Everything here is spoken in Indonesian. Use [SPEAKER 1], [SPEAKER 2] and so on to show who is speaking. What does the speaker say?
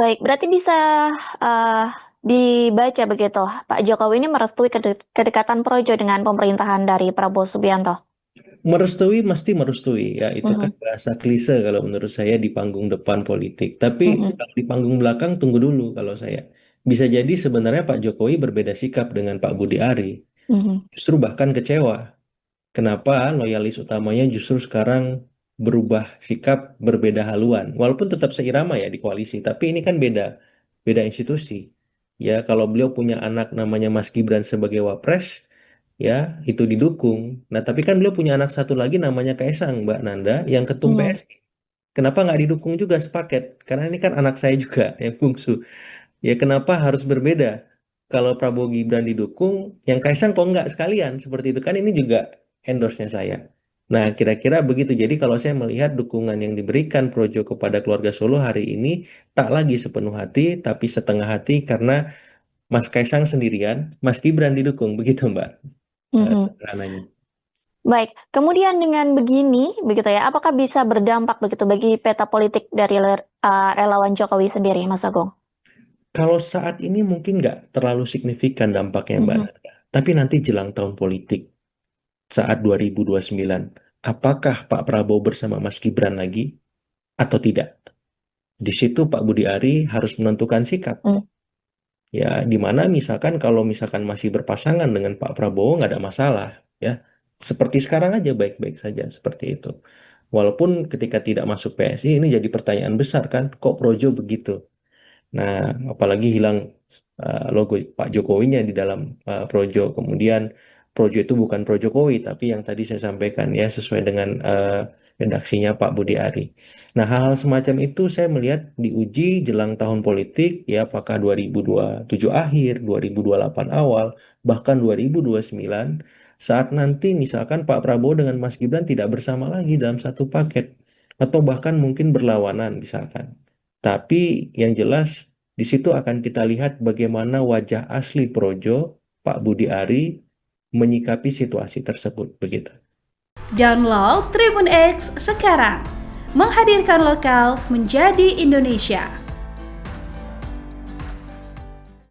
[SPEAKER 1] Baik, berarti bisa, eee, dibaca begitu, Pak Jokowi ini merestui kedekatan Projo dengan pemerintahan dari Prabowo Subianto?
[SPEAKER 2] Merestui mesti merestui ya, itu kan
[SPEAKER 1] Mhm,
[SPEAKER 2] bahasa klise kalau menurut saya di panggung depan politik. Tapi
[SPEAKER 1] mhm,
[SPEAKER 2] kalau di panggung belakang tunggu dulu kalau saya. Bisa jadi sebenarnya Pak Jokowi berbeda sikap dengan Pak Budi Ari.
[SPEAKER 1] mhm,
[SPEAKER 2] Justru bahkan kecewa. Kenapa loyalis utamanya justru sekarang berubah sikap, berbeda haluan. Walaupun tetap seirama ya di koalisi, tapi ini kan beda, beda institusi. Ya, kalau beliau punya anak namanya Mas Gibran sebagai wapres, ya itu didukung. Nah, tapi kan beliau punya anak satu lagi namanya Kaisang, Mbak Nanda, yang ketum
[SPEAKER 1] mhm,
[SPEAKER 2] PSI. Kenapa nggak didukung juga sepaket? Karena ini kan anak saya juga yang bungsu. Ya kenapa harus berbeda? Kalau Prabowo Gibran didukung, yang Kaisang kok nggak sekalian? Seperti itu kan ini juga endorse-nya saya. Nah, kira-kira begitu. Jadi kalau saya melihat dukungan yang diberikan Projo kepada keluarga Solo hari ini tak lagi sepenuh hati, tapi setengah hati karena Mas Kaisang sendirian, Mas Gibran didukung. Begitu Mbak,
[SPEAKER 1] mhm.
[SPEAKER 2] sederhananya.
[SPEAKER 1] Baik, kemudian dengan begini, begitu ya, apakah bisa berdampak begitu bagi peta politik dari relawan Jokowi sendiri, Mas Agung?
[SPEAKER 2] Kalau saat ini mungkin nggak terlalu signifikan dampaknya Mbak
[SPEAKER 1] Mhm,
[SPEAKER 2] Nanda. Tapi nanti jelang tahun politik, saat 2029, apakah Pak Prabowo bersama Mas Gibran lagi atau tidak? Di situ Pak Budi Ari harus menentukan sikap.
[SPEAKER 1] mmm,
[SPEAKER 2] Ya, di mana misalkan kalau misalkan masih berpasangan dengan Pak Prabowo nggak ada masalah, ya. Seperti sekarang aja baik-baik saja seperti itu. Walaupun ketika tidak masuk PSI ini jadi pertanyaan besar kan, kok Projo begitu? Nah, apalagi hilang logo Pak Jokowinya di dalam Projo. Kemudian Projo itu bukan Pro Jokowi, tapi yang tadi saya sampaikan ya sesuai dengan redaksinya Pak Budi Ari. Nah, hal-hal semacam itu saya melihat diuji jelang tahun politik ya apakah 2027 akhir, 2028 awal, bahkan 2029 saat nanti misalkan Pak Prabowo dengan Mas Gibran tidak bersama lagi dalam satu paket atau bahkan mungkin berlawanan misalkan. Tapi yang jelas di situ akan kita lihat bagaimana wajah asli Projo, Pak Budi Ari, menyikapi situasi tersebut begitu.
[SPEAKER 3] Download Tribun X sekarang. Menghadirkan lokal menjadi Indonesia.